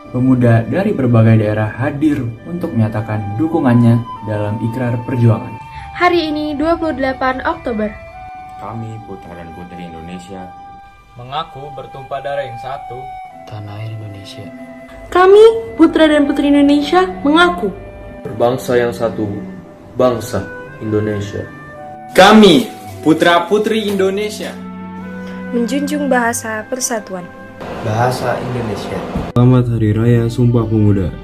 Pemuda dari berbagai daerah hadir untuk menyatakan dukungannya dalam ikrar perjuangan. Hari ini 28 Oktober. Kami putra dan putri Indonesia mengaku bertumpah darah yang satu, tanah air Indonesia. Kami putra dan putri Indonesia mengaku berbangsa yang satu, bangsa Indonesia. Kami putra-putri Indonesia menjunjung bahasa persatuan, bahasa Indonesia. Selamat Hari Raya Sumpah Pemuda.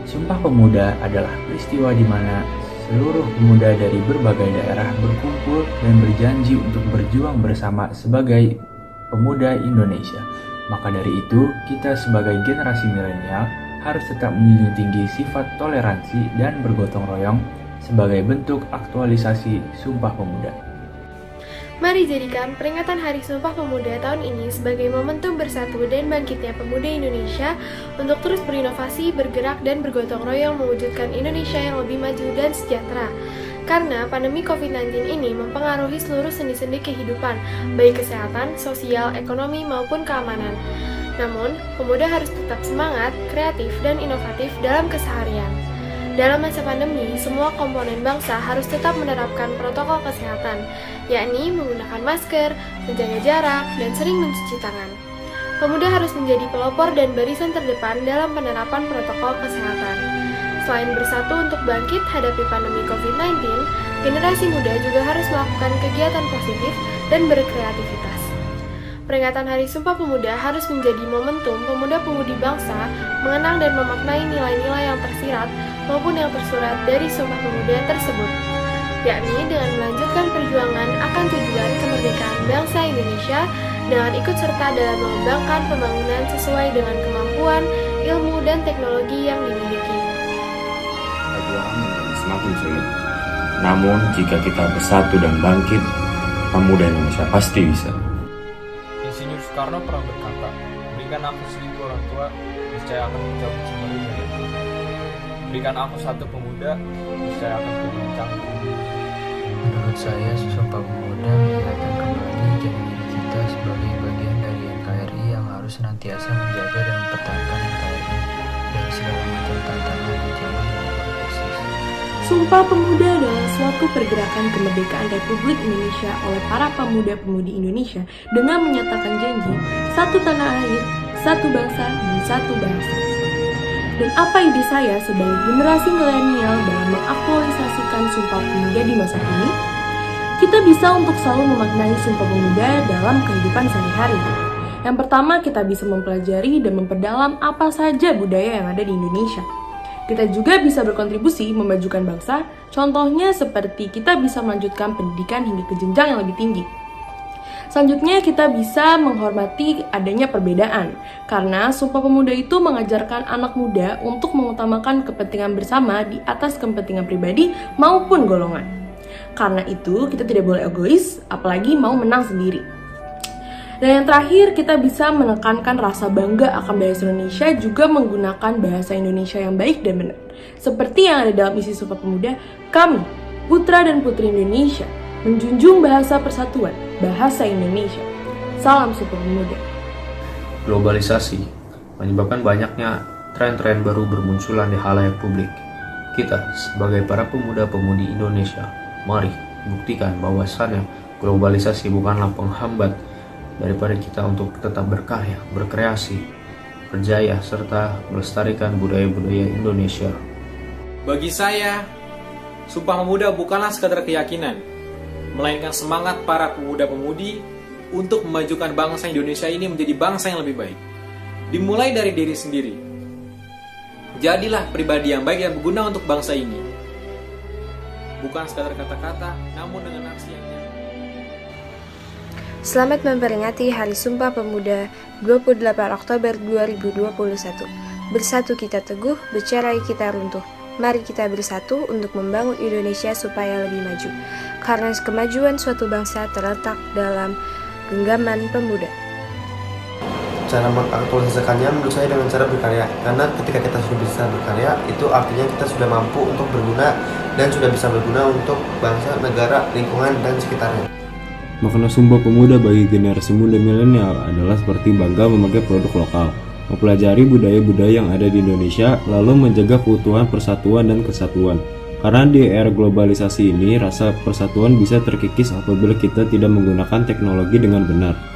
Sumpah Pemuda adalah peristiwa di mana seluruh pemuda dari berbagai daerah berkumpul dan berjanji untuk berjuang bersama sebagai pemuda Indonesia. Maka dari itu, kita sebagai generasi milenial harus tetap menjunjung tinggi sifat toleransi dan bergotong royong sebagai bentuk aktualisasi Sumpah Pemuda. Mari jadikan peringatan Hari Sumpah Pemuda tahun ini sebagai momentum bersatu dan bangkitnya pemuda Indonesia untuk terus berinovasi, bergerak, dan bergotong royong mewujudkan Indonesia yang lebih maju dan sejahtera. Karena pandemi COVID-19 ini mempengaruhi seluruh sendi-sendi kehidupan, baik kesehatan, sosial, ekonomi, maupun keamanan. Namun, pemuda harus tetap semangat, kreatif, dan inovatif dalam keseharian. Dalam masa pandemi, semua komponen bangsa harus tetap menerapkan protokol kesehatan, yakni menggunakan masker, menjaga jarak, dan sering mencuci tangan. Pemuda harus menjadi pelopor dan barisan terdepan dalam penerapan protokol kesehatan. Selain bersatu untuk bangkit hadapi pandemi COVID-19, generasi muda juga harus melakukan kegiatan positif dan berkreativitas. Peringatan Hari Sumpah Pemuda harus menjadi momentum pemuda-pemudi bangsa mengenang dan memaknai nilai-nilai yang tersirat maupun yang tersurat dari Sumpah Pemuda tersebut, yakni dengan melanjutkan perjuangan akan tujuan kemerdekaan bangsa Indonesia dengan ikut serta dalam mengembangkan pembangunan sesuai dengan kemampuan, ilmu, dan teknologi yang dimiliki. perjuangan menjadi semakin sulit. Namun jika kita bersatu dan bangkit, pemuda Indonesia pasti bisa. Insinyur Soekarno pernah berkata, berikan aku 1000 orang tua, niscaya akan mencabut semua dunia. Berikan aku satu pemuda, niscaya akan berbincang. Menurut saya, Sumpah Pemuda mengingatkan kembali jati diri kita sebagai bagian dari NKRI yang harus senantiasa menjaga dan mempertahankan NKRI dari segala macam tantangan di zaman maupun krisis. Sumpah Pemuda adalah suatu pergerakan kemerdekaan Republik Indonesia oleh para pemuda-pemudi Indonesia dengan menyatakan janji satu tanah air, satu bangsa, dan satu bahasa. Dan apa ide saya sebagai generasi milenial dalam mengaktualisasikan Sumpah Pemuda di masa kini? Kita bisa untuk selalu memaknai Sumpah Pemuda dalam kehidupan sehari-hari. Yang pertama, kita bisa mempelajari dan memperdalam apa saja budaya yang ada di Indonesia. Kita juga bisa berkontribusi memajukan bangsa, contohnya seperti kita bisa melanjutkan pendidikan hingga ke jenjang yang lebih tinggi. Selanjutnya, kita bisa menghormati adanya perbedaan, karena Sumpah Pemuda itu mengajarkan anak muda untuk mengutamakan kepentingan bersama di atas kepentingan pribadi maupun golongan. Karena itu, kita tidak boleh egois, apalagi mau menang sendiri. Dan yang terakhir, kita bisa menekankan rasa bangga akan bahasa Indonesia juga menggunakan bahasa Indonesia yang baik dan benar. Seperti yang ada dalam isi Sumpah Pemuda, kami, putra dan putri Indonesia, menjunjung bahasa persatuan, bahasa Indonesia. Salam Sumpah Pemuda. Globalisasi menyebabkan banyaknya tren-tren baru bermunculan di halayak publik. Kita sebagai para pemuda-pemudi Indonesia, mari buktikan bahwasannya globalisasi bukanlah penghambat daripada kita untuk tetap berkarya, berkreasi, berjaya, serta melestarikan budaya-budaya Indonesia. Bagi saya, Sumpah Pemuda bukanlah sekadar keyakinan, melainkan semangat para pemuda-pemudi untuk memajukan bangsa Indonesia ini menjadi bangsa yang lebih baik. Dimulai dari diri sendiri. Jadilah pribadi yang baik dan berguna untuk bangsa ini. Bukan sekadar kata-kata, namun dengan aksi yang nyata. Selamat memperingati Hari Sumpah Pemuda 28 Oktober 2021. Bersatu kita teguh, bercerai kita runtuh. Mari kita bersatu untuk membangun Indonesia supaya lebih maju. Karena kemajuan suatu bangsa terletak dalam genggaman pemuda. Cara mengaktualisasikannya menurut saya dengan cara berkarya. Karena ketika kita sudah bisa berkarya, itu artinya kita sudah mampu untuk berguna dan sudah bisa berguna untuk bangsa, negara, lingkungan, dan sekitarnya. Makna Sumpah Pemuda bagi generasi muda milenial adalah seperti bangga memakai produk lokal, mempelajari budaya-budaya yang ada di Indonesia, lalu menjaga keutuhan persatuan dan kesatuan. Karena di era globalisasi ini, rasa persatuan bisa terkikis apabila kita tidak menggunakan teknologi dengan benar.